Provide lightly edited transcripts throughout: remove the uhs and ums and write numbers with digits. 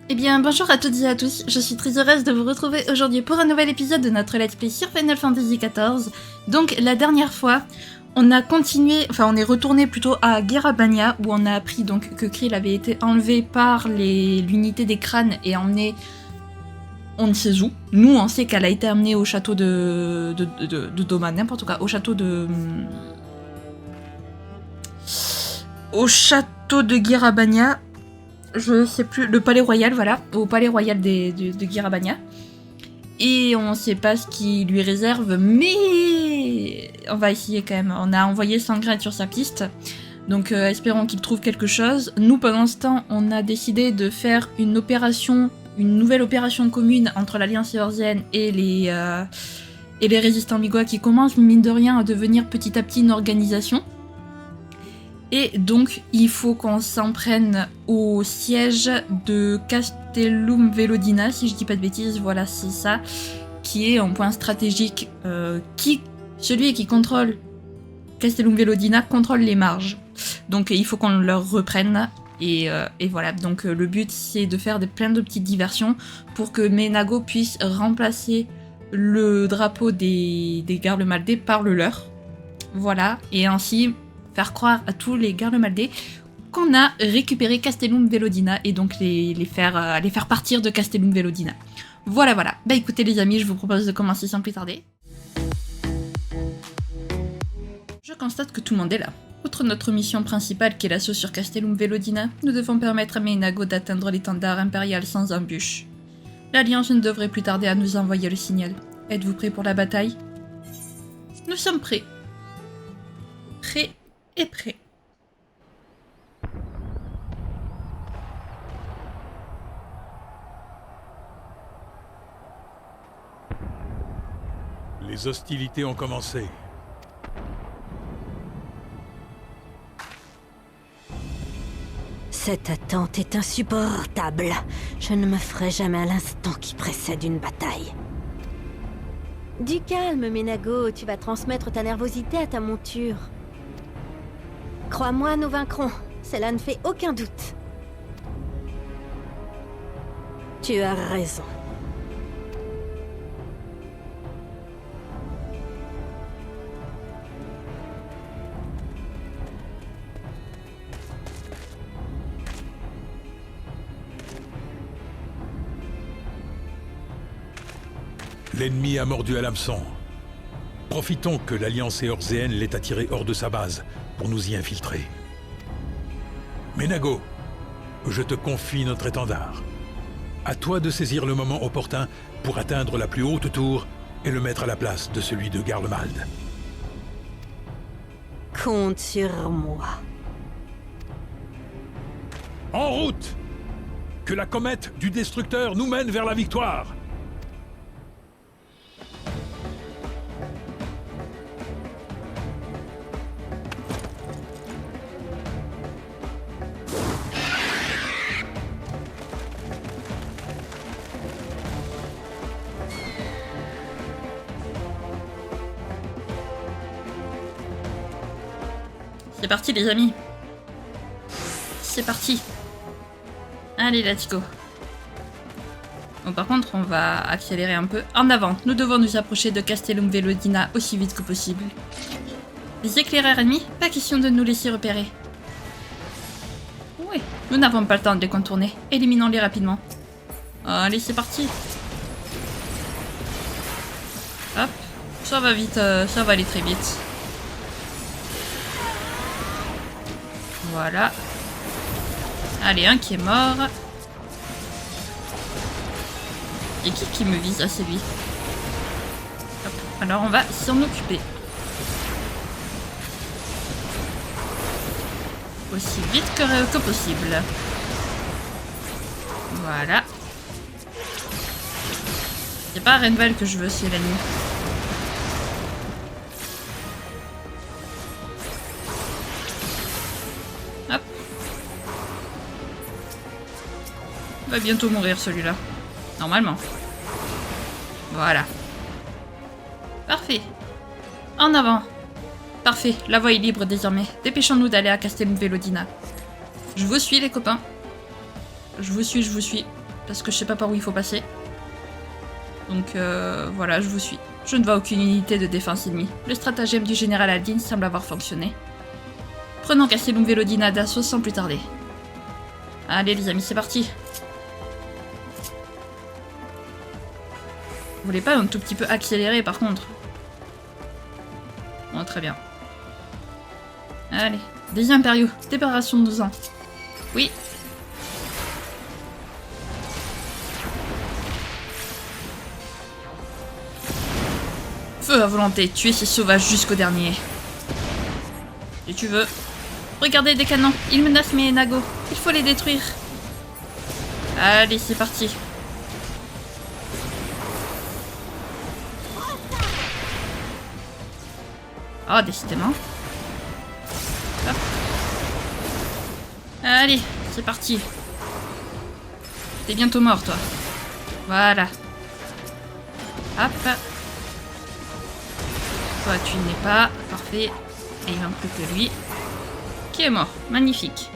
Eh bien, bonjour à toutes et à tous, je suis très heureuse de vous retrouver aujourd'hui pour un nouvel épisode de notre Let's Play sur Final Fantasy XIV. Donc, la dernière fois, on a continué, enfin on est retourné plutôt à Garabania, où on a appris donc que Krill avait été enlevé par l'unité des crânes et emmené on ne sait où. Nous, on sait qu'elle a été amenée au château de Doma, n'importe quoi, au château de... Au château de Garabania. Je sais plus, le palais royal, voilà, au palais royal de Garabania. Et on sait pas ce qu'il lui réserve, mais on va essayer quand même. On a envoyé Sangren sur sa piste, donc espérons qu'il trouve quelque chose. Nous, pendant ce temps, on a décidé de faire une nouvelle opération commune entre l'Alliance Eorzean et les résistants Migoa qui commencent, mine de rien, à devenir petit à petit une organisation. Et donc, il faut qu'on s'en prenne au siège de Castellum Velodina, si je dis pas de bêtises, voilà, c'est ça, qui est un point stratégique. Celui qui contrôle Castellum Velodina contrôle les marges. Donc, il faut qu'on leur reprenne. Et voilà, donc le but, c'est de faire plein de petites diversions pour que Menago puisse remplacer le drapeau des gardes maldés par le leur. Voilà, et ainsi faire croire à tous les gardes maldés qu'on a récupéré Castellum Velodina et donc les faire partir de Castellum Velodina. Voilà. Bah écoutez les amis, je vous propose de commencer sans plus tarder. Je constate que tout le monde est là. Outre notre mission principale qui est l'assaut sur Castellum Velodina, nous devons permettre à Menago d'atteindre l'étendard impérial sans embûche. L'Alliance ne devrait plus tarder à nous envoyer le signal. Êtes-vous prêts pour la bataille? Nous sommes prêts. Prêt. Les hostilités ont commencé. Cette attente est insupportable. Je ne me ferai jamais à l'instant qui précède une bataille. Du calme, Menago, tu vas transmettre ta nervosité à ta monture. Crois-moi, nous vaincrons. Cela ne fait aucun doute. Tu as raison. L'ennemi a mordu à l'hameçon. Profitons que l'Alliance Eorzean l'ait attiré hors de sa base pour nous y infiltrer. Menago, je te confie notre étendard. À toi de saisir le moment opportun pour atteindre la plus haute tour et le mettre à la place de celui de Garlemald. Compte sur moi. En route! Que la comète du destructeur nous mène vers la victoire! C'est parti les amis. C'est parti. Allez, let's go. Bon, par contre, on va accélérer un peu. En avant, nous devons nous approcher de Castellum Velodina aussi vite que possible. Les éclaireurs ennemis, pas question de nous laisser repérer. Oui, nous n'avons pas le temps de les contourner. Éliminons-les rapidement. Allez, c'est parti. Hop, ça va vite, ça va aller très vite. Voilà. Allez, un qui est mort. Et qui me vise? Ah, c'est lui. Hop. Alors, on va s'en occuper. Aussi vite que possible. Voilà. C'est pas Renval que je veux, c'est l'ennemi. Hop. Il va bientôt mourir celui-là. Normalement. Voilà. Parfait. En avant. Parfait, la voie est libre désormais. Dépêchons-nous d'aller à Castellum Velodina. Je vous suis les copains. Je vous suis. parce que je sais pas par où il faut passer. Donc voilà, je vous suis. Je ne vois aucune unité de défense ennemie. Le stratagème du général Aldin semble avoir fonctionné. Prenons Castellum Velodina d'assaut sans plus tarder. Allez les amis, c'est parti. Vous voulez pas un tout petit peu accélérer par contre? Bon, très bien. Allez, des impériaux, débarrassons de 2 ans. Oui. Feu à volonté, tuer ces sauvages jusqu'au dernier. Si tu veux. Regardez des canons, ils menacent mes Nago. Il faut les détruire. Allez, c'est parti. Oh, décidément. Hop. Allez, c'est parti. T'es bientôt mort, toi. Voilà. Hop. Toi, tu n'es pas. Parfait. Et il manque plus que lui. Qui est mort. Magnifique.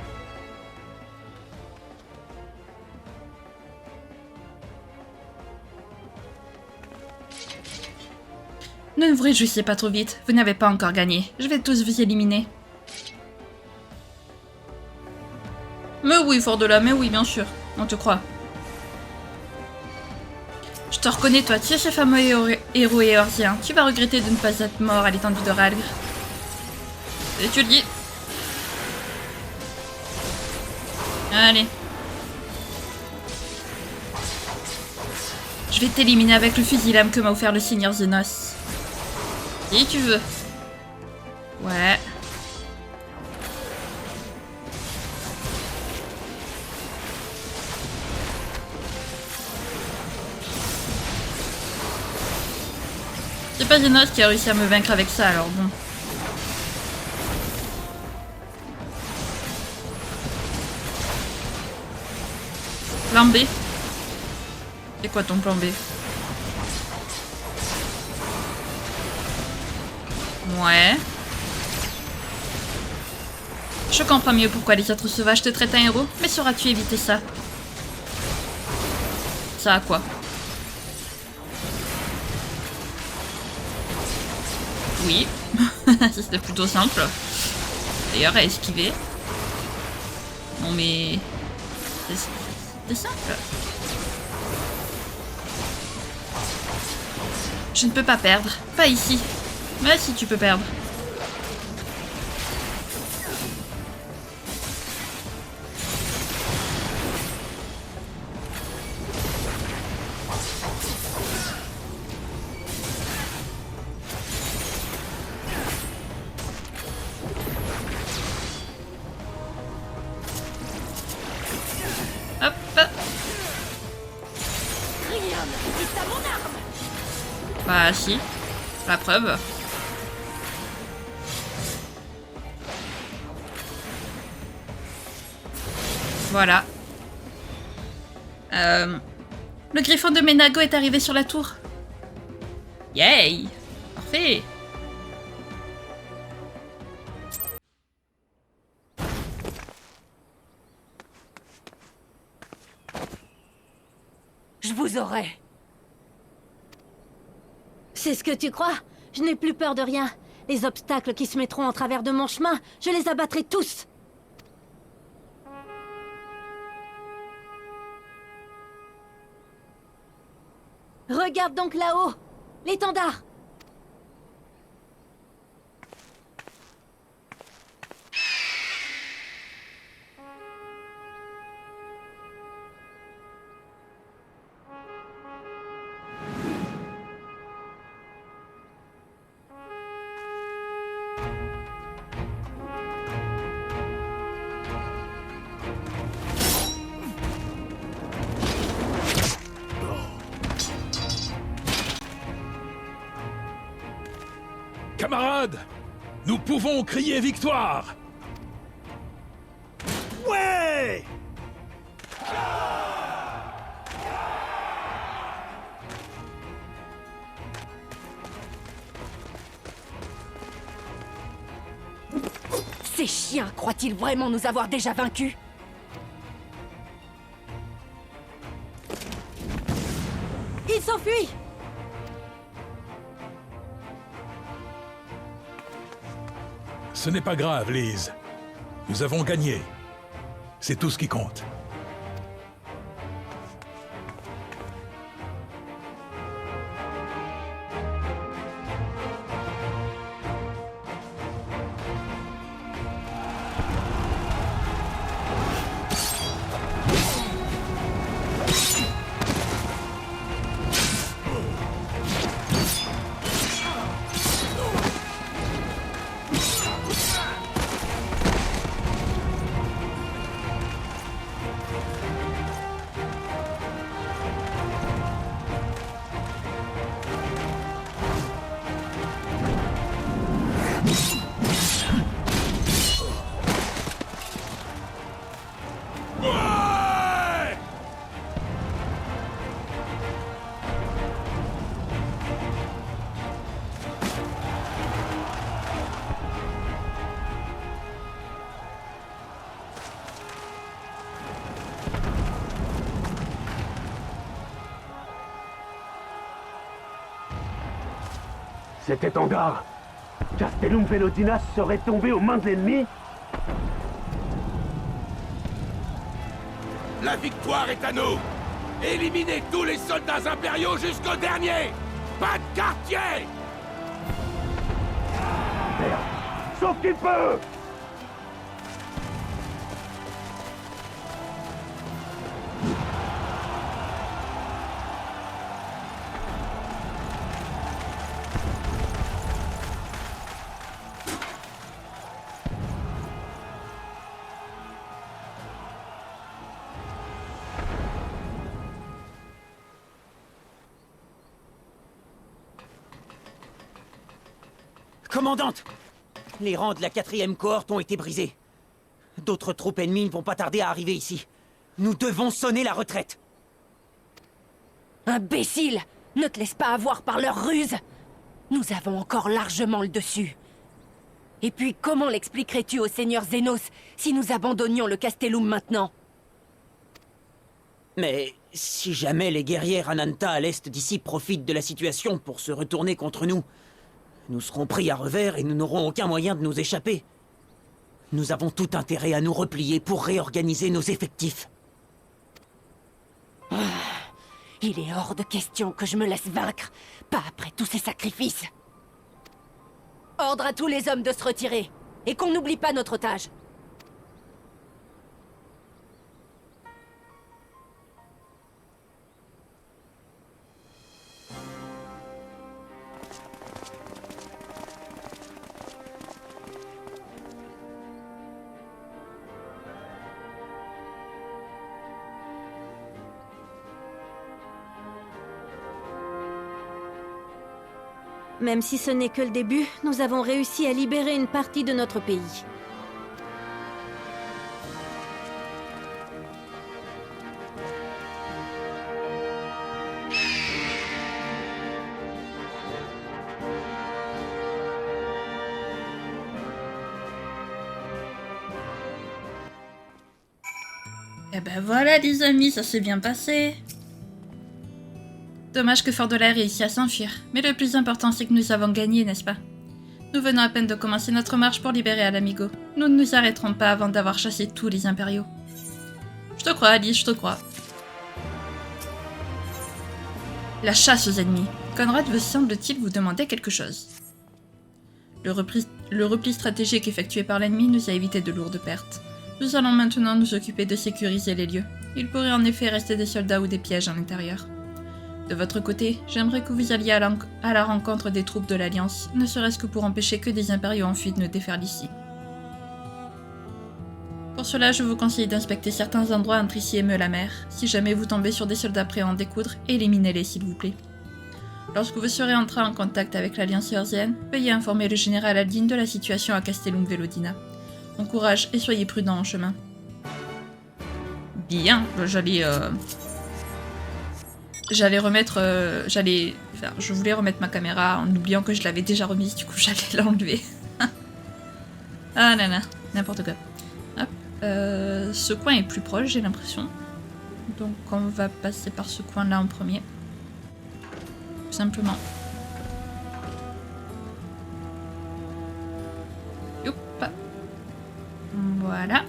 Ne vous réjouissez pas trop vite. Vous n'avez pas encore gagné. Je vais tous vous éliminer. Mais oui, fort de là. Mais oui, bien sûr. On te croit. Je te reconnais, toi. Tu es ce fameux héros éorzien. Tu vas regretter de ne pas être mort à l'étendue de Ralgr. Et tu le dis. Allez. Je vais t'éliminer avec le fusil lame que m'a offert le Seigneur Zenos. Si tu veux. Ouais. C'est pas Zenos qui a réussi à me vaincre avec ça, alors bon. Plan B. C'est quoi ton plan B? Ouais. Je comprends mieux pourquoi les autres sauvages te traitent un héros, mais sauras-tu éviter ça? Ça à quoi? Oui. C'était plutôt simple. D'ailleurs, à esquiver. Non mais... C'est simple. Je ne peux pas perdre. Pas ici. Mais si tu peux perdre. Hop. Bah si. La preuve. Voilà. Le griffon de Menago est arrivé sur la tour. Yay! Parfait! Je vous aurai. C'est ce que tu crois? Je n'ai plus peur de rien. Les obstacles qui se mettront en travers de mon chemin, je les abattrai tous. Regarde donc là-haut, l'étendard. Camarades, nous pouvons crier victoire! Ouais! Ces chiens croient-ils vraiment nous avoir déjà vaincus? Il s'enfuit! Ce n'est pas grave, Liz. Nous avons gagné. C'est tout ce qui compte. Cet étendard, Castellum Velodina serait tombé aux mains de l'ennemi? La victoire est à nous! Éliminez tous les soldats impériaux jusqu'au dernier! Pas de quartier! Merde! Sauf qu'il peut! Commandante! Les rangs de la 4e cohorte ont été brisés. D'autres troupes ennemies ne vont pas tarder à arriver ici. Nous devons sonner la retraite. Imbécile! Ne te laisse pas avoir par leur ruse! Nous avons encore largement le dessus. Et puis, comment l'expliquerais-tu au seigneur Zénos si nous abandonnions le Castellum maintenant? Mais si jamais les guerriers Ananta à l'est d'ici profitent de la situation pour se retourner contre nous, nous serons pris à revers et nous n'aurons aucun moyen de nous échapper. Nous avons tout intérêt à nous replier pour réorganiser nos effectifs. Il est hors de question que je me laisse vaincre, pas après tous ces sacrifices. Ordre à tous les hommes de se retirer, et qu'on n'oublie pas notre otage. Même si ce n'est que le début, nous avons réussi à libérer une partie de notre pays. Et ben voilà les amis, ça s'est bien passé. Dommage que Fort de l'air réussi à s'enfuir, mais le plus important c'est que nous avons gagné, n'est-ce pas? Nous venons à peine de commencer notre marche pour libérer Alamigo. Nous ne nous arrêterons pas avant d'avoir chassé tous les impériaux. Je te crois Alice, je te crois. La chasse aux ennemis. Conrad veut semble-t-il vous demander quelque chose. Le repli stratégique effectué par l'ennemi nous a évité de lourdes pertes. Nous allons maintenant nous occuper de sécuriser les lieux. Il pourrait en effet rester des soldats ou des pièges à l'intérieur. De votre côté, j'aimerais que vous alliez à la rencontre des troupes de l'Alliance, ne serait-ce que pour empêcher que des impériaux en fuite ne déferlent ici. Pour cela, je vous conseille d'inspecter certains endroits entre ici et Meulamer. Si jamais vous tombez sur des soldats prêts à en découdre, éliminez-les s'il vous plaît. Lorsque vous serez entré en contact avec l'Alliance Eorzienne, veuillez informer le général Aldin de la situation à Castellum Velodina. Bon courage et soyez prudents en chemin. Bien, je voulais remettre ma caméra en oubliant que je l'avais déjà remise, du coup j'allais l'enlever. Ah nana, n'importe quoi. Hop, ce coin est plus proche, j'ai l'impression. Donc on va passer par ce coin-là en premier. Tout simplement. Youp. Voilà.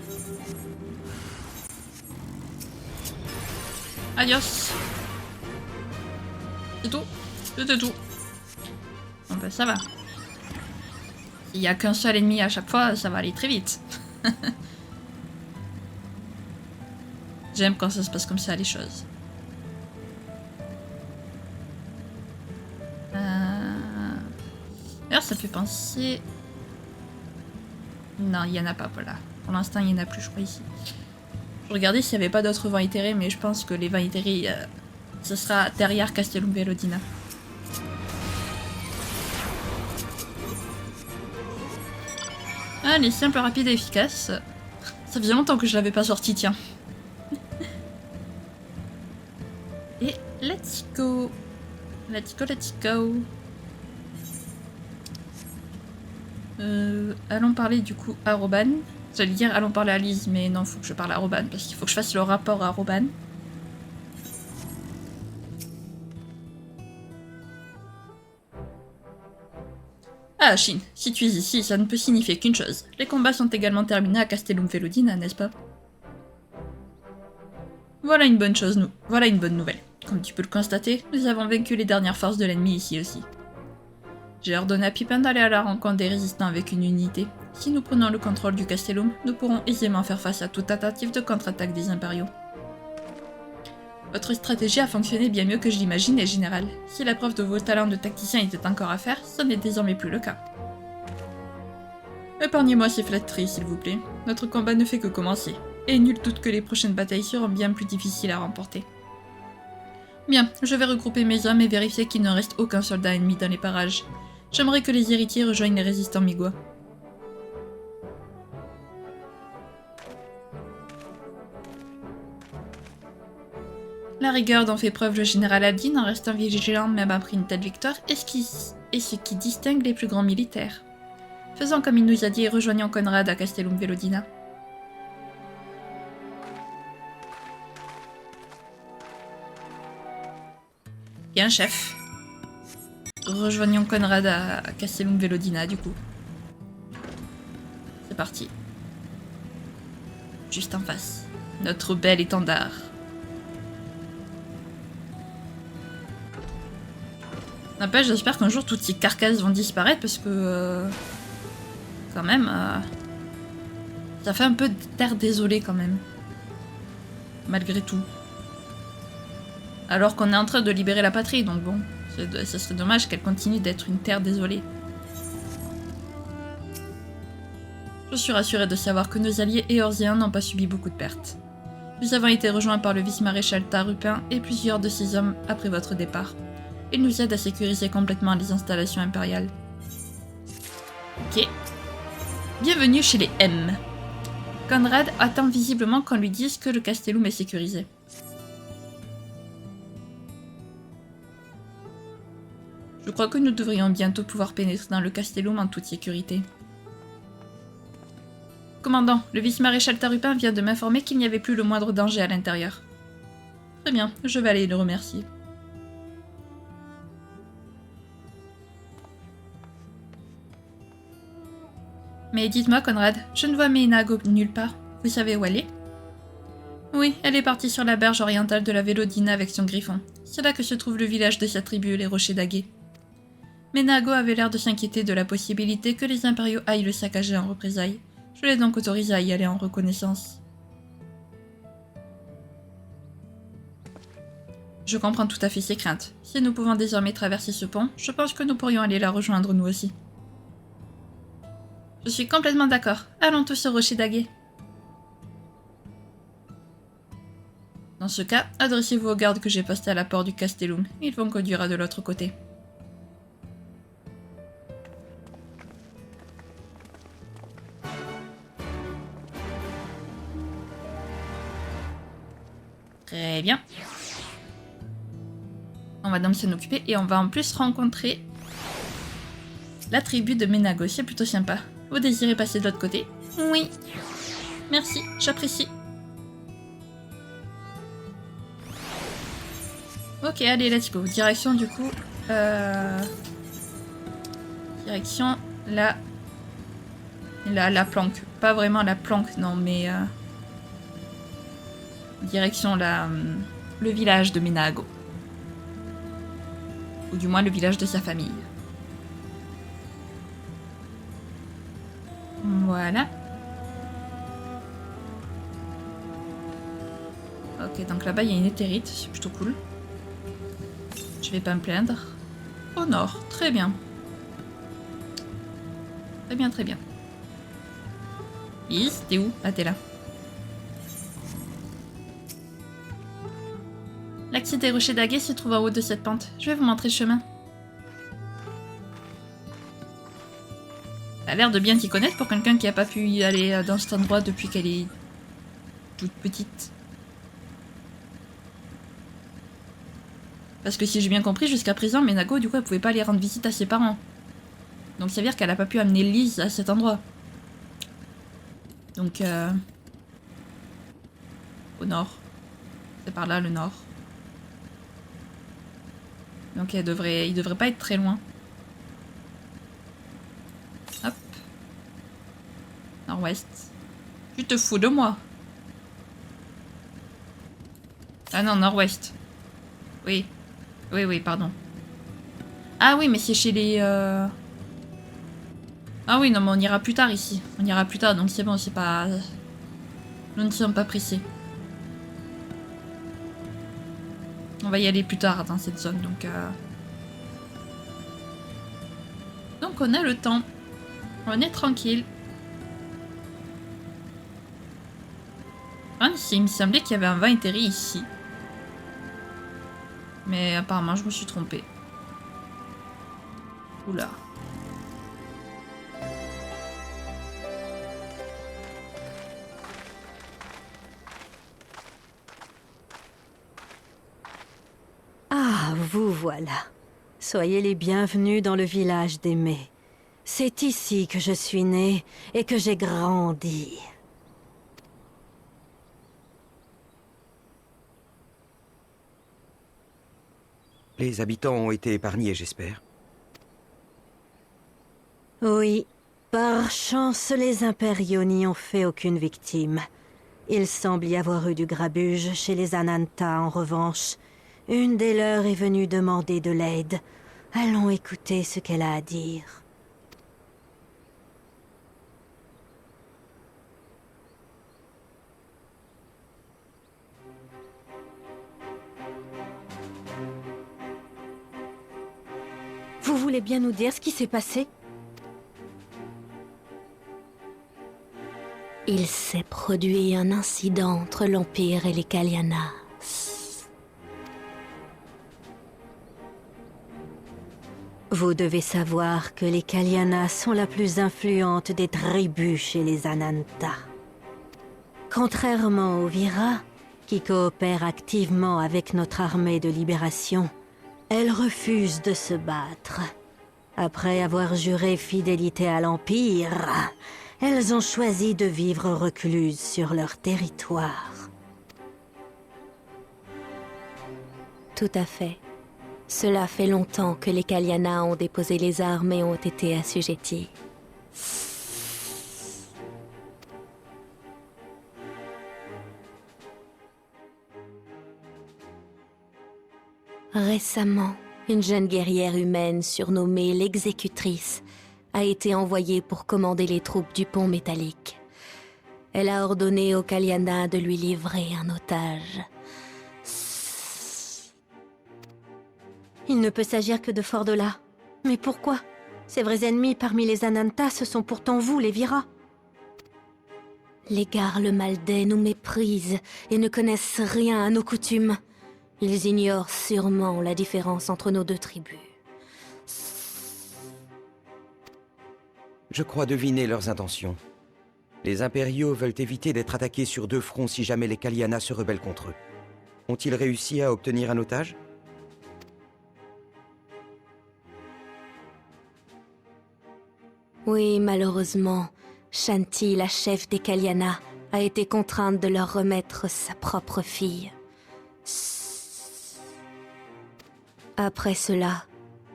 Adios. C'est tout. C'était tout. Bon bah ça va. S'il n'y a qu'un seul ennemi à chaque fois, ça va aller très vite. J'aime quand ça se passe comme ça, les choses. D'ailleurs, ça fait penser... Non, il n'y en a pas, voilà. Pour l'instant, il n'y en a plus, je crois, ici. Je regardais s'il n'y avait pas d'autres vents éthérés, mais je pense que les vents éthérés, ce sera derrière Castellum Velodina. Allez, simple, rapide et efficace. Ça faisait longtemps que je l'avais pas sorti, tiens. Et let's go. Let's go, let's go. Allons parler du coup à Roban. J'allais dire allons parler à Lise, mais non, faut que je parle à Roban parce qu'il faut que je fasse le rapport à Roban. Ah, Shin, si tu es ici, ça ne peut signifier qu'une chose. Les combats sont également terminés à Castellum Velodina, n'est-ce pas? Voilà une bonne chose, voilà une bonne nouvelle. Comme tu peux le constater, nous avons vaincu les dernières forces de l'ennemi ici aussi. J'ai ordonné à Pippin d'aller à la rencontre des résistants avec une unité. Si nous prenons le contrôle du Castellum, nous pourrons aisément faire face à toute tentative de contre-attaque des impériaux. Votre stratégie a fonctionné bien mieux que je l'imaginais, Général. Si la preuve de vos talents de tacticien était encore à faire, ce n'est désormais plus le cas. Épargnez-moi ces flatteries, s'il vous plaît. Notre combat ne fait que commencer, et nul doute que les prochaines batailles seront bien plus difficiles à remporter. Bien, je vais regrouper mes hommes et vérifier qu'il ne reste aucun soldat ennemi dans les parages. J'aimerais que les héritiers rejoignent les résistants migois. La rigueur dont fait preuve le général Aldin en restant vigilant même après une telle victoire est ce qui distingue les plus grands militaires. Faisons comme il nous a dit et rejoignons Conrad à Castellum Velodina. Bien, chef. Rejoignons Conrad à Castellum Velodina, du coup. C'est parti. Juste en face. Notre bel étendard. N'empêche, j'espère qu'un jour toutes ces carcasses vont disparaître parce que... quand même... ça fait un peu de terre désolée quand même. Malgré tout. Alors qu'on est en train de libérer la patrie, donc bon, ça serait dommage qu'elle continue d'être une terre désolée. Je suis rassurée de savoir que nos alliés éorziens n'ont pas subi beaucoup de pertes. Nous avons été rejoints par le vice-maréchal Tarupin et plusieurs de ses hommes après votre départ. Il nous aide à sécuriser complètement les installations impériales. Ok. Bienvenue chez les M. Conrad attend visiblement qu'on lui dise que le Castellum est sécurisé. Je crois que nous devrions bientôt pouvoir pénétrer dans le Castellum en toute sécurité. Commandant, le vice-maréchal Tarupin vient de m'informer qu'il n'y avait plus le moindre danger à l'intérieur. Très bien, je vais aller le remercier. Mais dites-moi, Conrad, je ne vois Menago nulle part. Vous savez où elle est? Oui, elle est partie sur la berge orientale de la Velodina avec son griffon. C'est là que se trouve le village de sa tribu, les Rochers d'Aguet. Menago avait l'air de s'inquiéter de la possibilité que les impériaux aillent le saccager en représailles. Je l'ai donc autorisé à y aller en reconnaissance. Je comprends tout à fait ses craintes. Si nous pouvons désormais traverser ce pont, je pense que nous pourrions aller la rejoindre nous aussi. Je suis complètement d'accord. Allons tous au Rocher d'Aguet. Dans ce cas, adressez-vous aux gardes que j'ai postés à la porte du Castellum. Ils vont conduire de l'autre côté. Très bien. On va donc s'en occuper et on va en plus rencontrer la tribu de Menago. C'est plutôt sympa. Vous désirez passer de l'autre côté? Oui. Merci, j'apprécie. Ok, allez, let's go. Direction du coup Direction la planque. Pas vraiment la planque, non, mais... direction le village de Menago. Ou du moins le village de sa famille. Voilà. Ok, donc là-bas il y a une éthérite, c'est plutôt cool. Je vais pas me plaindre. Au nord, très bien. Très bien, très bien. Is, t'es où? Ah, t'es là. L'accès des rochers d'Aguet se trouve en haut de cette pente. Je vais vous montrer le chemin. Ça a l'air de bien t'y connaître pour quelqu'un qui a pas pu y aller dans cet endroit depuis qu'elle est toute petite. Parce que si j'ai bien compris, jusqu'à présent, Menago, du coup, elle pouvait pas aller rendre visite à ses parents. Donc ça veut dire qu'elle a pas pu amener Lise à cet endroit. Donc, au nord. C'est par là, le nord. Donc il devrait pas être très loin. Hop. Nord-ouest. Tu te fous de moi? Ah non, nord-ouest. Oui. Oui, pardon. Ah oui, mais c'est chez les... Ah oui, non, mais on ira plus tard ici. On ira plus tard, donc c'est bon, c'est pas... Nous ne sommes pas pressés. On va y aller plus tard dans cette zone, donc... Donc on a le temps. On est tranquille. Ah, il me semblait qu'il y avait un vin éthéré ici. Mais apparemment, je me suis trompée. Oula. Ah, vous voilà. Soyez les bienvenus dans le village d'Aimé. C'est ici que je suis née et que j'ai grandi. Les habitants ont été épargnés, j'espère. Oui, par chance, les impériaux n'y ont fait aucune victime. Il semble y avoir eu du grabuge chez les Ananta en revanche. Une des leurs est venue demander de l'aide. Allons écouter ce qu'elle a à dire. Vous voulez bien nous dire ce qui s'est passé? Il s'est produit un incident entre l'Empire et les Kalianas. Vous devez savoir que les Kalianas sont la plus influente des tribus chez les Ananta. Contrairement aux Vira, qui coopèrent activement avec notre armée de libération, elles refusent de se battre. Après avoir juré fidélité à l'Empire, elles ont choisi de vivre recluses sur leur territoire. Tout à fait. Cela fait longtemps que les Kalianas ont déposé les armes et ont été assujettis. Récemment, une jeune guerrière humaine surnommée l'Exécutrice a été envoyée pour commander les troupes du pont métallique. Elle a ordonné aux Kalianas de lui livrer un otage. Il ne peut s'agir que de Fordola. Mais pourquoi? Ses vrais ennemis parmi les Ananta, ce sont pourtant vous, les Vira. Les Garles Maldais nous méprisent et ne connaissent rien à nos coutumes. Ils ignorent sûrement la différence entre nos deux tribus. Je crois deviner leurs intentions. Les impériaux veulent éviter d'être attaqués sur deux fronts si jamais les Kalianas se rebellent contre eux. Ont-ils réussi à obtenir un otage? Oui, malheureusement, Shanti, la chef des Kalianas, a été contrainte de leur remettre sa propre fille. Après cela,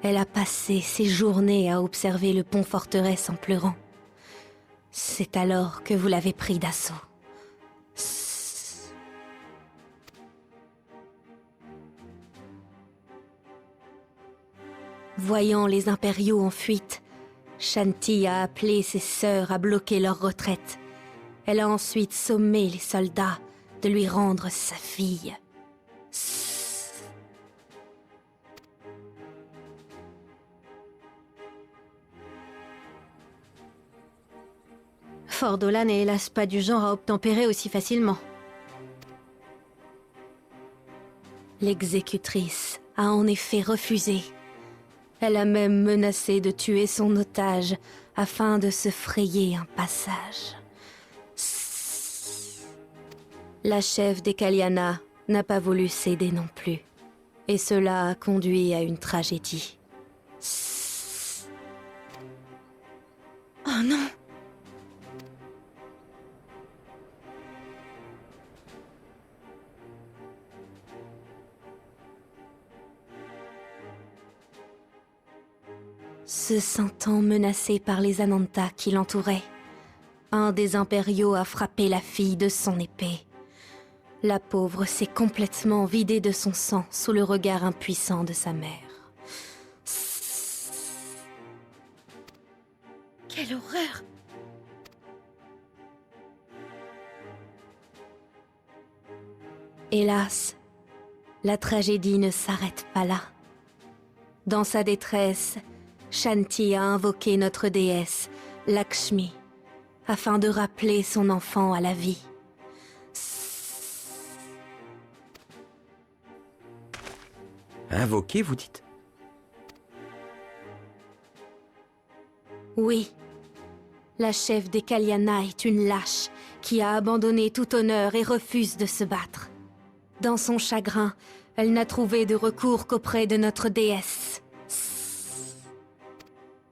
Elle a passé ses journées à observer le pont-forteresse en pleurant. C'est alors que vous l'avez pris d'assaut. Voyant les impériaux en fuite, Shanti a appelé ses sœurs à bloquer leur retraite. Elle a ensuite sommé les soldats de lui rendre sa fille. Fordola n'est hélas pas du genre à obtempérer aussi facilement. L'exécutrice a en effet refusé. Elle a même menacé de tuer son otage afin de se frayer un passage. La chef des Kaliana n'a pas voulu céder non plus. Et cela a conduit à une tragédie. Oh non! Se sentant menacé par les Ananta qui l'entouraient, un des impériaux a frappé la fille de son épée. La pauvre s'est complètement vidée de son sang sous le regard impuissant de sa mère. Quelle horreur! Hélas, la tragédie ne s'arrête pas là. Dans sa détresse, Shanti a invoqué notre déesse, Lakshmi, afin de rappeler son enfant à la vie. Invoqué, vous dites? Oui. La chef des Kaliana est une lâche qui a abandonné tout honneur et refuse de se battre. Dans son chagrin, elle n'a trouvé de recours qu'auprès de notre déesse.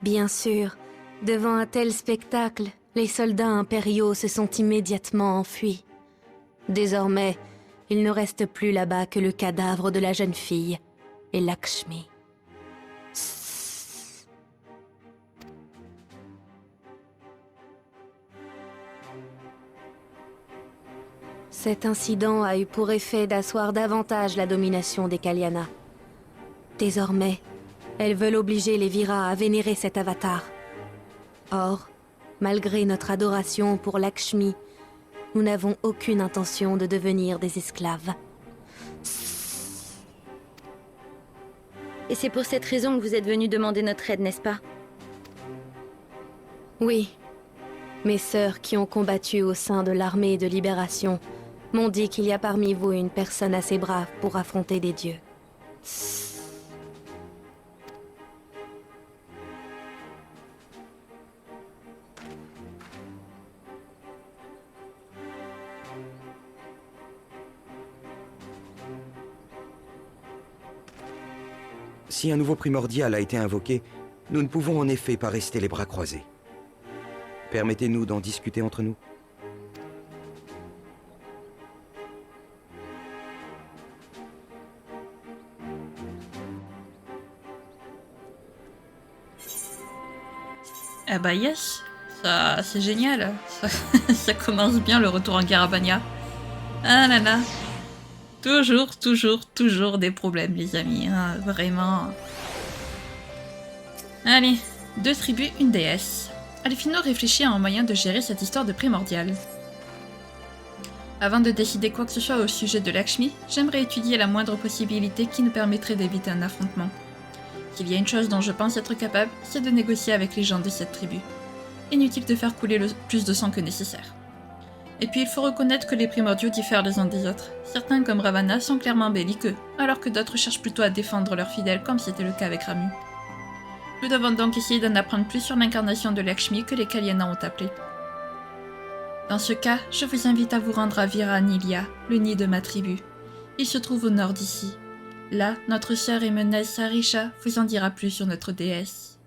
Bien sûr, devant un tel spectacle, les soldats impériaux se sont immédiatement enfuis. Désormais, il ne reste plus là-bas que le cadavre de la jeune fille et Lakshmi. Cet incident a eu pour effet d'asseoir davantage la domination des Kaliana. Désormais, elles veulent obliger les Vira à vénérer cet avatar. Or, malgré notre adoration pour Lakshmi, nous n'avons aucune intention de devenir des esclaves. Et c'est pour cette raison que vous êtes venu demander notre aide, n'est-ce pas? Oui. Mes sœurs qui ont combattu au sein de l'armée de libération m'ont dit qu'il y a parmi vous une personne assez brave pour affronter des dieux. Si un nouveau primordial a été invoqué, nous ne pouvons en effet pas rester les bras croisés. Permettez-nous d'en discuter entre nous. Ah bah yes, ça c'est génial, ça commence bien le retour en Garabania. Ah là là, toujours des problèmes les amis, hein, vraiment. Allez, 2 tribus, une déesse. Alfino réfléchit à un moyen de gérer cette histoire de primordial. Avant de décider quoi que ce soit au sujet de Lakshmi, j'aimerais étudier la moindre possibilité qui nous permettrait d'éviter un affrontement. S'il y a une chose dont je pense être capable, c'est de négocier avec les gens de cette tribu. Inutile de faire couler le plus de sang que nécessaire. Et puis il faut reconnaître que les primordiaux diffèrent les uns des autres. Certains comme Ravana sont clairement belliqueux, alors que d'autres cherchent plutôt à défendre leurs fidèles comme c'était le cas avec Ramu. Nous devons donc essayer d'en apprendre plus sur l'incarnation de Lakshmi que les Kaliana ont appelée. Dans ce cas, je vous invite à vous rendre à Viranilia, le nid de ma tribu. Il se trouve au nord d'ici. Là, notre sœur Emenez Sarisha vous en dira plus sur notre déesse.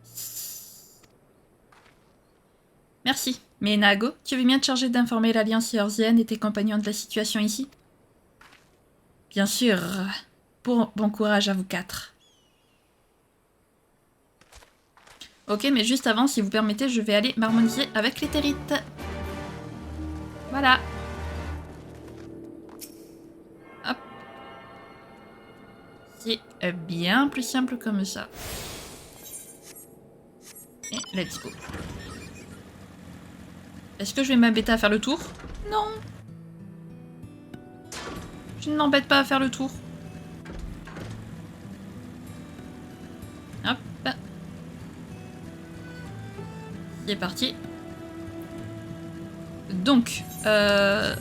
Merci. Mais Nago, tu veux bien te charger d'informer l'Alliance Eorzean et tes compagnons de la situation ici? Bien sûr. Bon courage à vous 4. Ok, mais juste avant, si vous permettez, je vais aller m'harmoniser avec les territes. Voilà. Hop. C'est bien plus simple comme ça. Et let's go. Est-ce que je vais m'embêter à faire le tour? Non. Je ne m'embête pas à faire le tour. Hop. C'est parti. Donc, ah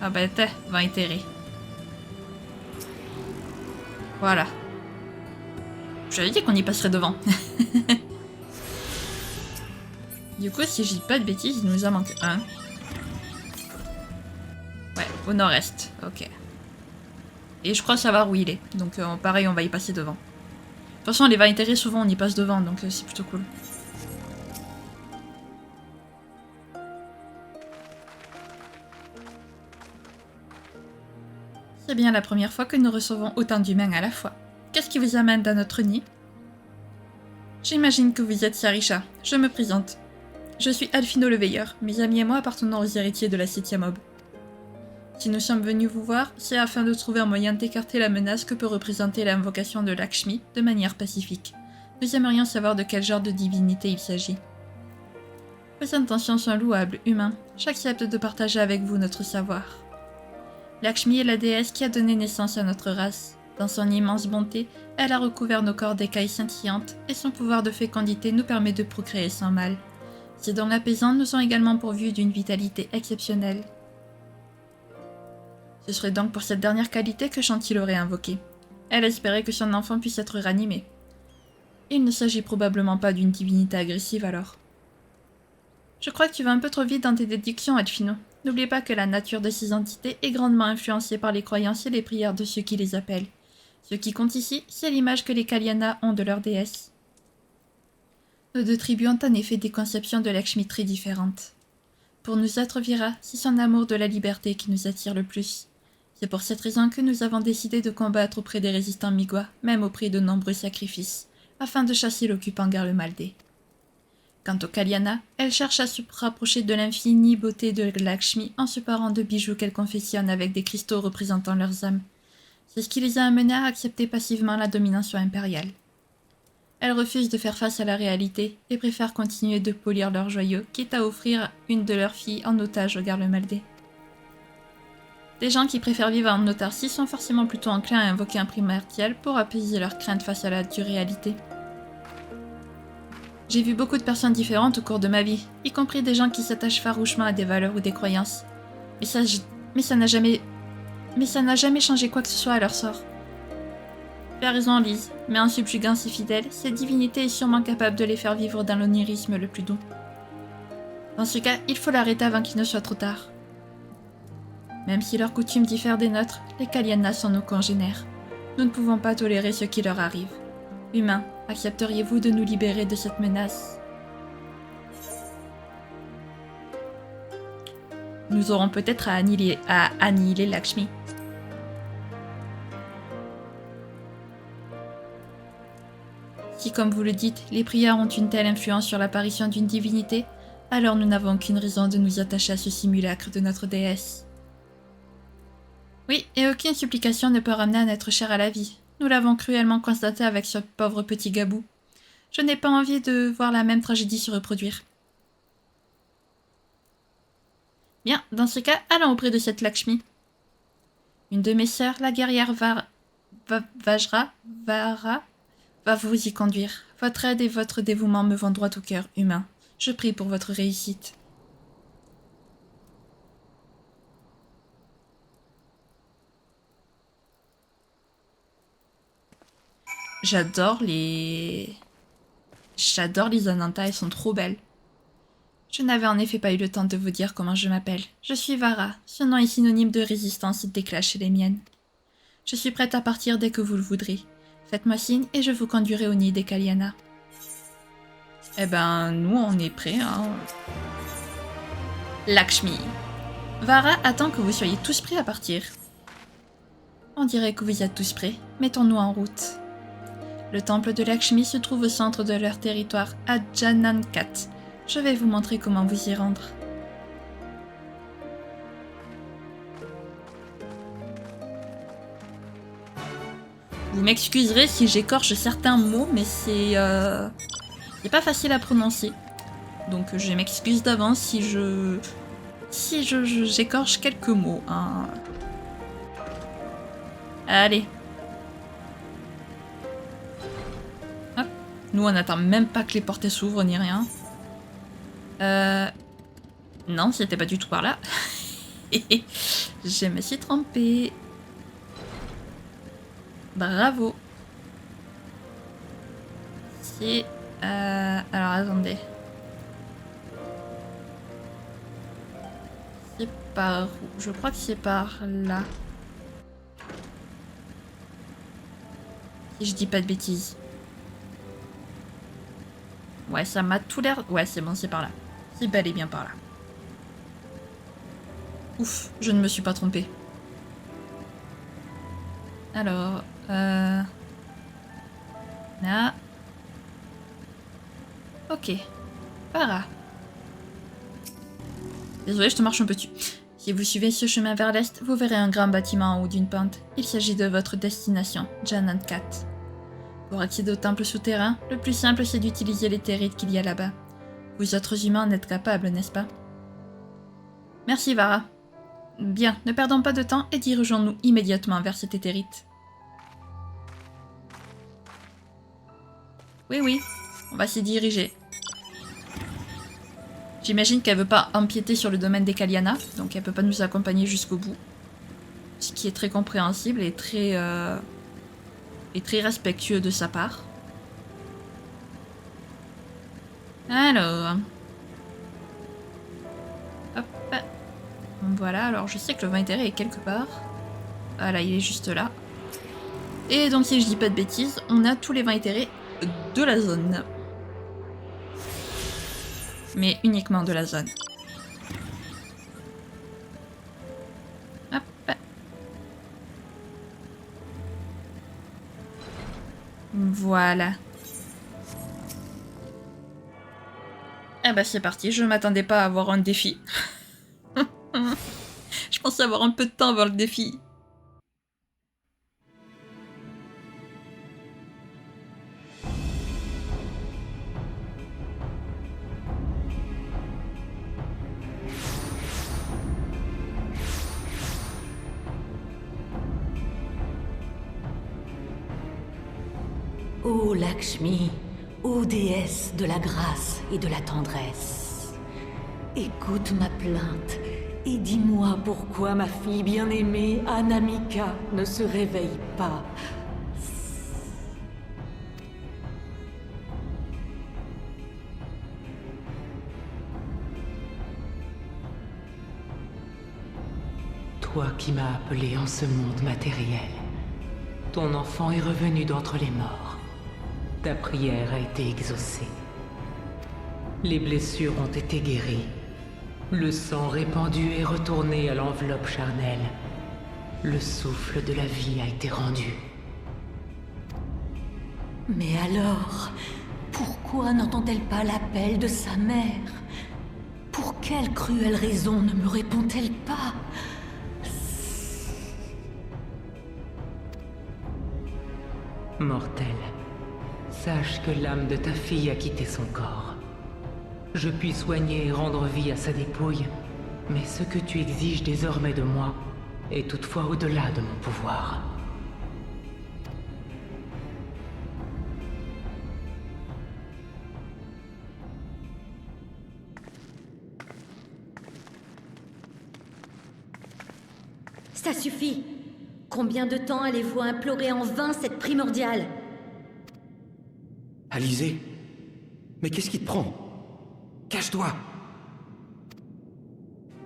bah t'es, va itérer. Voilà. J'avais dit qu'on y passerait devant. Du coup, si je dis pas de bêtises, il nous en manque un. Ouais, au nord-est. Ok. Et je crois savoir où il est. Donc pareil, on va y passer devant. De toute façon, les va itérer, souvent on y passe devant, donc c'est plutôt cool. C'est bien la première fois que nous recevons autant d'humains à la fois. Qu'est-ce qui vous amène dans notre nid? J'imagine que vous êtes Sarisha. Je me présente. Je suis Alphino le Veilleur. Mes amis et moi appartenons aux héritiers de la 7e aube. Si nous sommes venus vous voir, c'est afin de trouver un moyen d'écarter la menace que peut représenter l'invocation de Lakshmi de manière pacifique. Nous aimerions savoir de quel genre de divinité il s'agit. Vos intentions sont louables, humains. J'accepte de partager avec vous notre savoir. Lakshmi est la déesse qui a donné naissance à notre race. Dans son immense bonté, elle a recouvert nos corps d'écailles scintillantes et son pouvoir de fécondité nous permet de procréer sans mal. Ses dons apaisants nous ont également pourvus d'une vitalité exceptionnelle. Ce serait donc pour cette dernière qualité que Chanty l'aurait invoquée. Elle espérait que son enfant puisse être ranimé. Il ne s'agit probablement pas d'une divinité agressive alors. Je crois que tu vas un peu trop vite dans tes déductions, Alphino. N'oublie pas que la nature de ces entités est grandement influencée par les croyances et les prières de ceux qui les appellent. Ce qui compte ici, c'est l'image que les Kalyana ont de leur déesse. Nos deux tribus ont en effet des conceptions de Lakshmi très différentes. Pour nous autres Vira, c'est son amour de la liberté qui nous attire le plus. C'est pour cette raison que nous avons décidé de combattre auprès des résistants Migwa, même au prix de nombreux sacrifices, afin de chasser l'occupant Garlemaldé. Quant aux Kalyana, elles cherchent à se rapprocher de l'infinie beauté de Lakshmi en se parant de bijoux qu'elles confectionnent avec des cristaux représentant leurs âmes. C'est ce qui les a amenées à accepter passivement la domination impériale. Elles refusent de faire face à la réalité et préfèrent continuer de polir leurs joyaux, quitte à offrir une de leurs filles en otage au Garlemaldé. Des gens qui préfèrent vivre en autarcie sont forcément plutôt enclins à invoquer un primordial pour apaiser leurs craintes face à la dure réalité. J'ai vu beaucoup de personnes différentes au cours de ma vie, y compris des gens qui s'attachent farouchement à des valeurs ou des croyances. Mais ça n'a jamais changé quoi que ce soit à leur sort. Tu as raison, Lise, mais en subjuguant ces fidèles, cette divinité est sûrement capable de les faire vivre dans l'onirisme le plus doux. Dans ce cas, il faut l'arrêter avant qu'il ne soit trop tard. Même si leurs coutumes diffèrent des nôtres, les Kalyana sont nos congénères. Nous ne pouvons pas tolérer ce qui leur arrive. Humains, accepteriez-vous de nous libérer de cette menace? Nous aurons peut-être à annihiler Lakshmi. Si, comme vous le dites, les prières ont une telle influence sur l'apparition d'une divinité, alors nous n'avons aucune raison de nous attacher à ce simulacre de notre déesse. Oui, et aucune supplication ne peut ramener un être cher à la vie. Nous l'avons cruellement constaté avec ce pauvre petit Gabou. Je n'ai pas envie de voir la même tragédie se reproduire. Bien, dans ce cas, allons auprès de cette Lakshmi. Une de mes sœurs, la guerrière Vajra, va vous y conduire. Votre aide et votre dévouement me vont droit au cœur, humain. Je prie pour votre réussite. J'adore les Ananta, elles sont trop belles. Je n'avais en effet pas eu le temps de vous dire comment je m'appelle. Je suis Vara. Ce nom est synonyme de résistance et d'éclat chez les miennes. Je suis prête à partir dès que vous le voudrez. Faites-moi signe et je vous conduirai au nid des Kalyana. Eh ben, nous, on est prêts, hein. Lakshmi. Vara attend que vous soyez tous prêts à partir. On dirait que vous êtes tous prêts. Mettons-nous en route. Le temple de Lakshmi se trouve au centre de leur territoire, à Janankat. Je vais vous montrer comment vous y rendre. Vous m'excuserez si j'écorche certains mots, mais c'est pas facile à prononcer. Donc je m'excuse d'avance si j'écorche quelques mots. Hein. Allez. Hop. Nous on n'attend même pas que les portes s'ouvrent ni rien. Non, c'était pas du tout par là. Je me suis trompée. Bravo. C'est... alors attendez. C'est par où? Je crois que c'est par là. Si je dis pas de bêtises. Ouais, ça m'a tout l'air... Ouais, c'est bon, c'est par là. C'est bel et bien par là. Ouf, je ne me suis pas trompée. Alors... Là... Ok. Par là. Désolée, je te marche un peu dessus. Si vous suivez ce chemin vers l'est, vous verrez un grand bâtiment en haut d'une pente. Il s'agit de votre destination, Janankat. Pour accéder au temple souterrain, le plus simple c'est d'utiliser les territes qu'il y a là-bas. Vous autres humains en êtes capables, n'est-ce pas? Merci Vara. Bien, ne perdons pas de temps et dirigeons-nous immédiatement vers cette éthérite. Oui, oui, on va s'y diriger. J'imagine qu'elle veut pas empiéter sur le domaine des Kaliana, donc elle peut pas nous accompagner jusqu'au bout. Ce qui est très compréhensible et très respectueux de sa part. Alors... Hop. Voilà, alors je sais que le vin intérêt est quelque part. Voilà, il est juste là. Et donc si je dis pas de bêtises, on a tous les vins intérêts de la zone. Mais uniquement de la zone. Hop. Voilà. Ah bah c'est parti, je m'attendais pas à avoir un défi. Je pensais avoir un peu de temps avant le défi. Ô Lakshmi, ô déesse de la grâce et de la tendresse, écoute ma plainte et dis-moi pourquoi ma fille bien-aimée, Anamika, ne se réveille pas. Toi qui m'as appelé en ce monde matériel, ton enfant est revenu d'entre les morts. Ta prière a été exaucée. Les blessures ont été guéries. Le sang répandu est retourné à l'enveloppe charnelle. Le souffle de la vie a été rendu. Mais alors, pourquoi n'entend-elle pas l'appel de sa mère? Pour quelle cruelle raison ne me répond-elle pas? Mortel, sache que l'âme de ta fille a quitté son corps. Je puis soigner et rendre vie à sa dépouille, mais ce que tu exiges désormais de moi est toutefois au-delà de mon pouvoir. Ça suffit! Combien de temps allez-vous implorer en vain cette primordiale? Alizé? Mais qu'est-ce qui te prend? Cache-toi!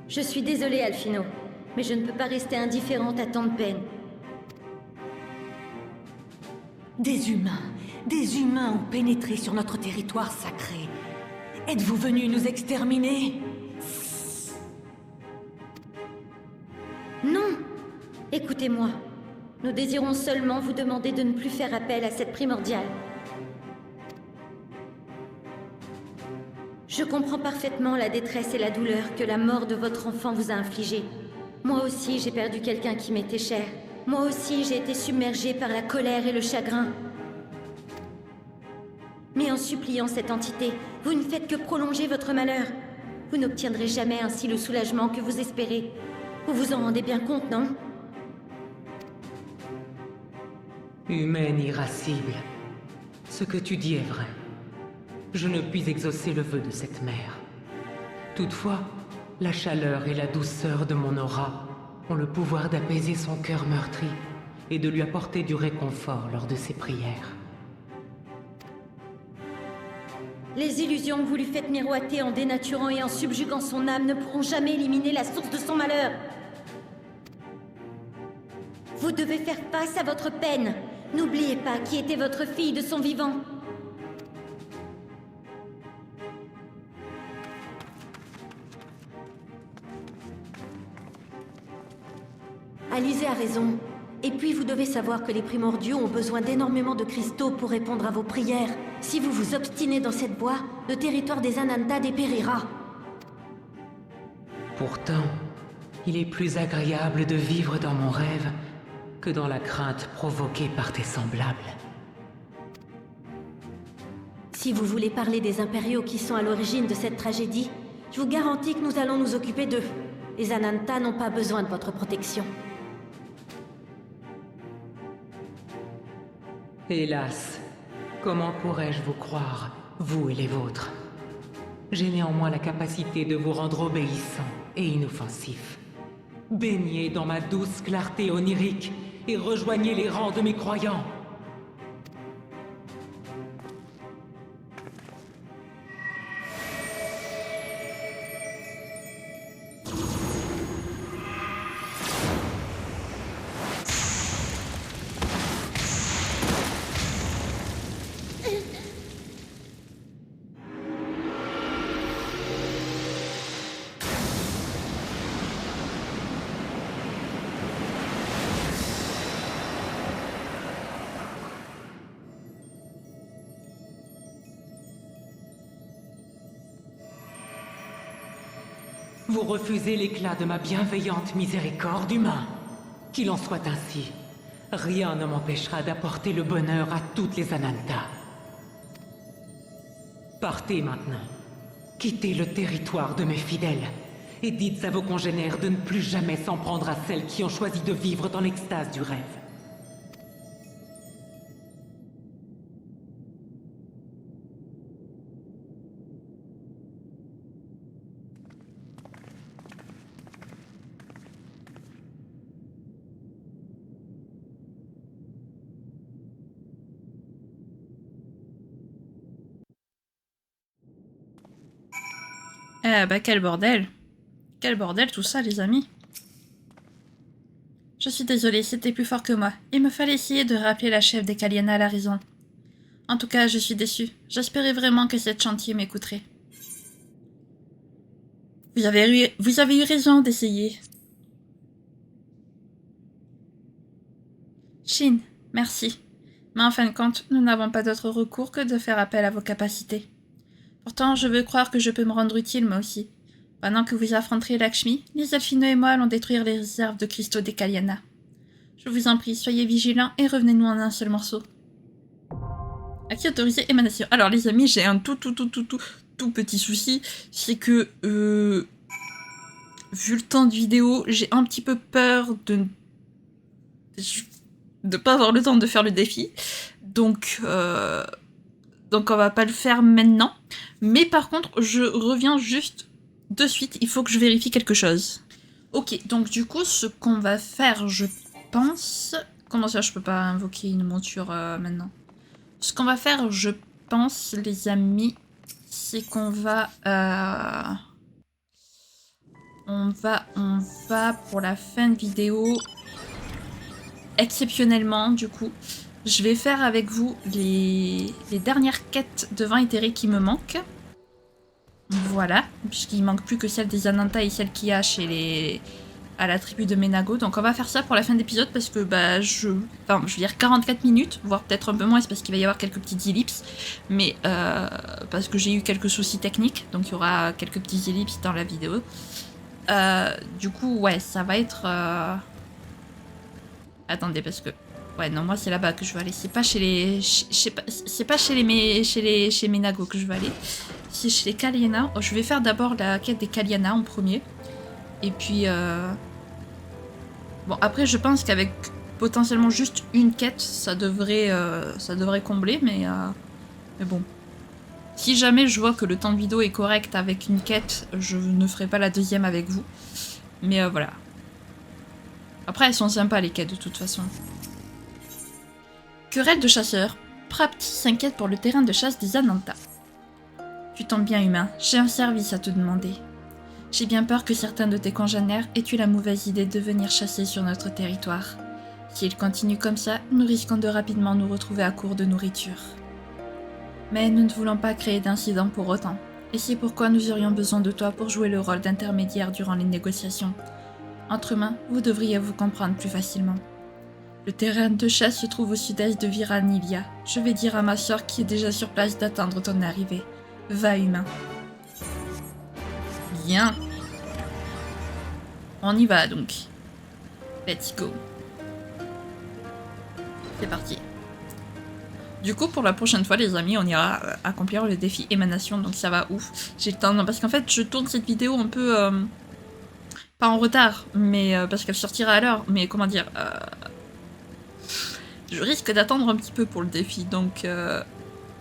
Je suis désolée, Alphino, mais je ne peux pas rester indifférente à tant de peine. Des humains ont pénétré sur notre territoire sacré. Êtes-vous venus nous exterminer? Non! Écoutez-moi. Nous désirons seulement vous demander de ne plus faire appel à cette primordiale. Je comprends parfaitement la détresse et la douleur que la mort de votre enfant vous a infligée. Moi aussi, j'ai perdu quelqu'un qui m'était cher. Moi aussi, j'ai été submergée par la colère et le chagrin. Mais en suppliant cette entité, vous ne faites que prolonger votre malheur. Vous n'obtiendrez jamais ainsi le soulagement que vous espérez. Vous vous en rendez bien compte, non? Humaine irascible, ce que tu dis est vrai. Je ne puis exaucer le vœu de cette mère. Toutefois, la chaleur et la douceur de mon aura ont le pouvoir d'apaiser son cœur meurtri et de lui apporter du réconfort lors de ses prières. Les illusions que vous lui faites miroiter en dénaturant et en subjuguant son âme ne pourront jamais éliminer la source de son malheur. Vous devez faire face à votre peine. N'oubliez pas qui était votre fille de son vivant. Alizé a raison. Et puis vous devez savoir que les primordiaux ont besoin d'énormément de cristaux pour répondre à vos prières. Si vous vous obstinez dans cette voie, le territoire des Ananta dépérira. Pourtant, il est plus agréable de vivre dans mon rêve que dans la crainte provoquée par tes semblables. Si vous voulez parler des impériaux qui sont à l'origine de cette tragédie, je vous garantis que nous allons nous occuper d'eux. Les Ananta n'ont pas besoin de votre protection. Hélas, comment pourrais-je vous croire, vous et les vôtres? J'ai néanmoins la capacité de vous rendre obéissants et inoffensifs. Baignez dans ma douce clarté onirique et rejoignez les rangs de mes croyants. Vous refusez l'éclat de ma bienveillante miséricorde humain. Qu'il en soit ainsi. Rien ne m'empêchera d'apporter le bonheur à toutes les Ananta. Partez maintenant. Quittez le territoire de mes fidèles. Et dites à vos congénères de ne plus jamais s'en prendre à celles qui ont choisi de vivre dans l'extase du rêve. Ah bah quel bordel. Quel bordel tout ça les amis. Je suis désolée, c'était plus fort que moi. Il me fallait essayer de rappeler la chef des Kaliana à la raison. En tout cas, je suis déçue. J'espérais vraiment que cette chantier m'écouterait. Vous avez eu raison d'essayer. Shin, merci. Mais en fin de compte, nous n'avons pas d'autre recours que de faire appel à vos capacités. Pourtant, je veux croire que je peux me rendre utile, moi aussi. Pendant que vous affronterez Lakshmi, les Alphino et moi allons détruire les réserves de cristaux des Kaliana. Je vous en prie, soyez vigilants et revenez-nous en un seul morceau. À qui autoriser émanation? Alors les amis, j'ai un tout petit souci, c'est que vu le temps de vidéo, j'ai un petit peu peur de pas avoir le temps de faire le défi. Donc on va pas le faire maintenant. Mais par contre, je reviens juste de suite. Il faut que je vérifie quelque chose. Ok, donc du coup, ce qu'on va faire, je pense... Comment ça, je peux pas invoquer une monture maintenant? Ce qu'on va faire, je pense, les amis, c'est qu'on va... On va pour la fin de vidéo, exceptionnellement, du coup, je vais faire avec vous les dernières quêtes de vent éthéré qui me manquent. Voilà, puisqu'il manque plus que celle des Ananta et celle qu'il y a chez à la tribu de Menago. Donc on va faire ça pour la fin d'épisode parce que bah je veux dire 44 minutes, voire peut-être un peu moins, c'est parce qu'il va y avoir quelques petites ellipses, mais parce que j'ai eu quelques soucis techniques, donc il y aura quelques petites ellipses dans la vidéo. Du coup ouais, ça va être... Attendez, parce que... Ouais, non, moi c'est là-bas que je veux aller. C'est pas chez les... C'est pas chez Menago que je veux aller. C'est chez les Kaliana. Oh, je vais faire d'abord la quête des Kaliana en premier. Et puis... Bon, après, je pense qu'avec potentiellement juste une quête, ça devrait combler, mais bon. Si jamais je vois que le temps de vidéo est correct avec une quête, je ne ferai pas la deuxième avec vous. Mais voilà. Après, elles sont sympas, les quêtes, de toute façon. Querelle de chasseurs. Prapti s'inquiète pour le terrain de chasse des Ananta. Tu tombes bien, humain. J'ai un service à te demander. J'ai bien peur que certains de tes congénères aient eu la mauvaise idée de venir chasser sur notre territoire. S'ils continuent comme ça, nous risquons de rapidement nous retrouver à court de nourriture. Mais nous ne voulons pas créer d'incidents pour autant. Et c'est pourquoi nous aurions besoin de toi pour jouer le rôle d'intermédiaire durant les négociations. Entre humains, vous devriez vous comprendre plus facilement. Le terrain de chasse se trouve au sud-est de Viranilia. Je vais dire à ma sœur qui est déjà sur place d'attendre ton arrivée. Va, humain. Bien. On y va donc. Let's go. C'est parti. Du coup, pour la prochaine fois, les amis, on ira accomplir le défi émanation, donc ça va ouf. J'ai le temps, parce qu'en fait, je tourne cette vidéo un peu... pas en retard, mais parce qu'elle sortira à l'heure, mais comment dire... je risque d'attendre un petit peu pour le défi, donc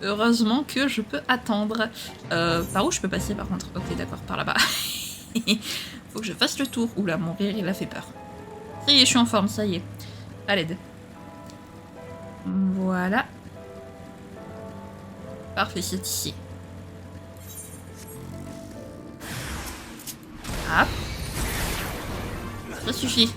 heureusement que je peux attendre. Par où je peux passer par contre? Ok, d'accord, par là-bas. Faut que je fasse le tour. Oula, mon rire, il a fait peur. Ça y est, je suis en forme, ça y est. À l'aide. Voilà. Parfait, c'est ici. Hop. Ça suffit.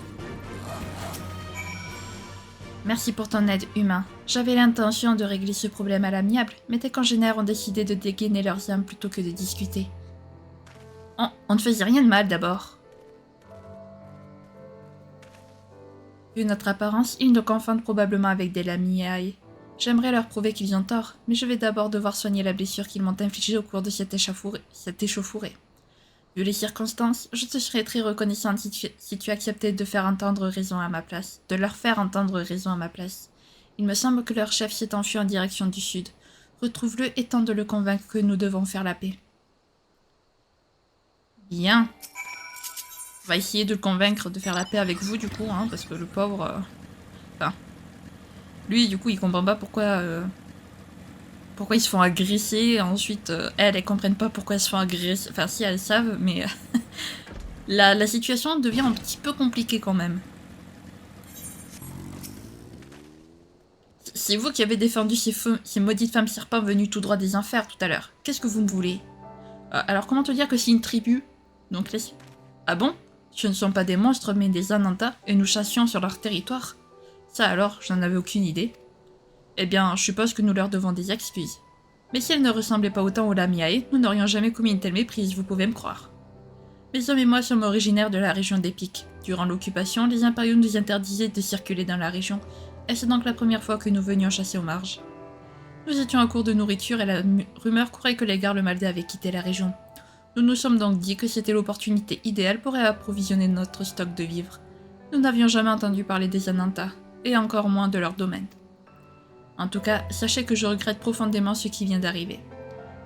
Merci pour ton aide, humain. J'avais l'intention de régler ce problème à l'amiable, mais tes congénères ont décidé de dégainer leurs âmes plutôt que de discuter. On ne faisait rien de mal d'abord. Vu notre apparence, ils nous confondent probablement avec des Lamiae. J'aimerais leur prouver qu'ils ont tort, mais je vais d'abord devoir soigner la blessure qu'ils m'ont infligée au cours de cette échauffourée. Vu les circonstances, je te serais très reconnaissante si tu acceptais de faire entendre raison à ma place. De leur faire entendre raison à ma place. Il me semble que leur chef s'est enfui en direction du sud. Retrouve-le et tente de le convaincre que nous devons faire la paix. Bien. On va essayer de le convaincre de faire la paix avec vous, du coup, hein, parce que le pauvre... Enfin... Lui, du coup, il comprend pas pourquoi ils se font agresser. Ensuite, elles comprennent pas pourquoi elles se font agresser. Enfin, si, elles savent, mais... la situation devient un petit peu compliquée quand même. C'est vous qui avez défendu ces maudites femmes serpents venues tout droit des enfers tout à l'heure. Qu'est-ce que vous me voulez? Alors, comment te dire que c'est une tribu? Donc, ah bon? Ce ne sont pas des monstres, mais des Ananta, et nous chassions sur leur territoire. Ça alors, je n'en avais aucune idée. Eh bien, je suppose que nous leur devons des excuses. Mais si elles ne ressemblaient pas autant aux Lamiae, nous n'aurions jamais commis une telle méprise, vous pouvez me croire. Mes hommes et moi sommes originaires de la région des Pics. Durant l'occupation, les impériaux nous interdisaient de circuler dans la région, et c'est donc la première fois que nous venions chasser aux marges. Nous étions à court de nourriture et la rumeur courait que les Garlemaldais avaient quitté la région. Nous nous sommes donc dit que c'était l'opportunité idéale pour approvisionner notre stock de vivres. Nous n'avions jamais entendu parler des Ananta, et encore moins de leur domaine. En tout cas, sachez que je regrette profondément ce qui vient d'arriver.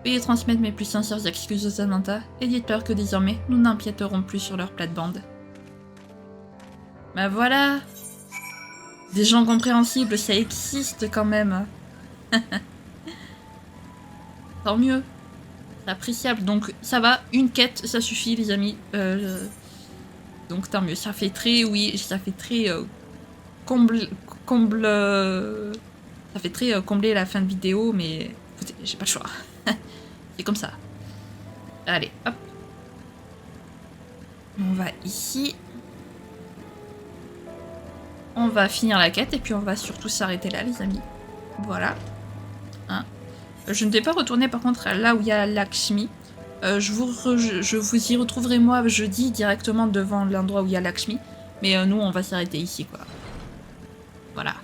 Veuillez transmettre mes plus sincères excuses aux Ananta, et dites-leur que désormais, nous n'empiéterons plus sur leur plate-bande. Bah voilà! Des gens compréhensibles, ça existe quand même. Tant mieux. C'est appréciable, donc ça va, une quête, ça suffit les amis. Donc tant mieux, ça fait très, oui, ça fait très ça fait très combler la fin de vidéo, mais écoutez, j'ai pas le choix. C'est comme ça. Allez, hop. On va ici. On va finir la quête et puis on va surtout s'arrêter là les amis. Voilà. Hein. Je ne vais pas retourner par contre là où il y a Lakshmi. Je vous y retrouverai moi jeudi directement devant l'endroit où il y a Lakshmi. Mais nous, on va s'arrêter ici, quoi. Voilà.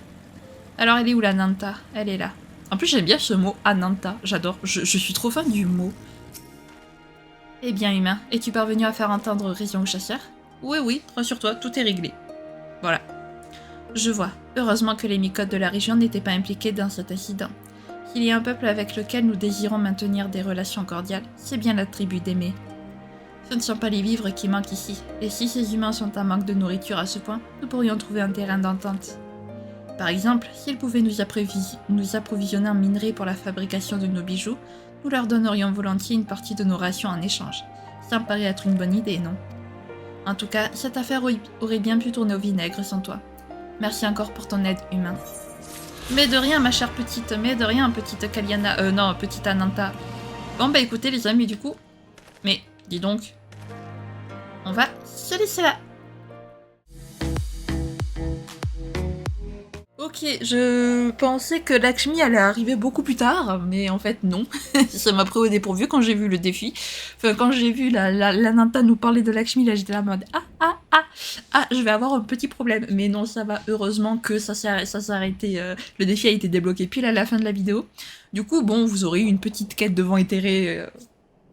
Alors, elle est où l'Ananta? Elle est là. En plus, j'aime bien ce mot, Ananta. J'adore. Je suis trop fan du mot. Eh bien, humain, es-tu parvenu à faire entendre raison au chasseur? Oui, oui, rassure-toi, tout est réglé. Voilà. Je vois. Heureusement que les mycotes de la région n'étaient pas impliqués dans cet incident. S'il y a un peuple avec lequel nous désirons maintenir des relations cordiales, c'est bien la tribu d'Aimé. Ce ne sont pas les vivres qui manquent ici, et si ces humains sont en manque de nourriture à ce point, nous pourrions trouver un terrain d'entente. Par exemple, s'ils pouvaient nous approvisionner en minerais pour la fabrication de nos bijoux, nous leur donnerions volontiers une partie de nos rations en échange. Ça me paraît être une bonne idée, non? En tout cas, cette affaire aurait bien pu tourner au vinaigre sans toi. Merci encore pour ton aide, humain. Mais de rien, ma chère petite, mais de rien, petite Kaliana, non, petite Ananta. Bon bah écoutez les amis, du coup, mais dis donc, on va se laisser là. Ok, je pensais que Lakshmi allait arriver beaucoup plus tard, mais en fait non. Ça m'a pris au dépourvu quand j'ai vu le défi. Enfin, quand j'ai vu l'Ananta nous parler de Lakshmi, là j'étais là en mode je vais avoir un petit problème. Mais non, ça va, heureusement que ça s'est arrêté, le défi a été débloqué pile à la fin de la vidéo. Du coup, bon, vous aurez eu une petite quête de vent éthéré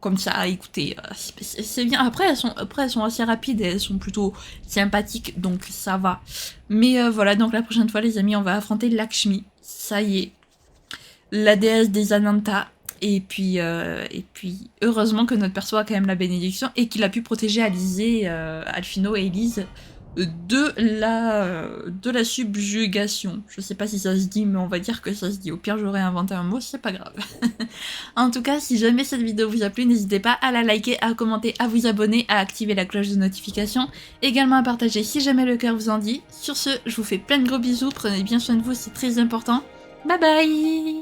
comme ça, écoutez, c'est bien. Après elles sont assez rapides et elles sont plutôt sympathiques, donc ça va. Mais voilà, donc la prochaine fois, les amis, on va affronter Lakshmi. Ça y est, la déesse des Ananta. Et puis heureusement que notre perso a quand même la bénédiction et qu'il a pu protéger Alizé, Alphino et Elise de la subjugation. Je sais pas si ça se dit, mais on va dire que ça se dit. Au pire, j'aurais inventé un mot, c'est pas grave. En tout cas, si jamais cette vidéo vous a plu, n'hésitez pas à la liker, à commenter, à vous abonner, à activer la cloche de notification, également à partager si jamais le cœur vous en dit. Sur ce, je vous fais plein de gros bisous, prenez bien soin de vous, c'est très important. Bye bye!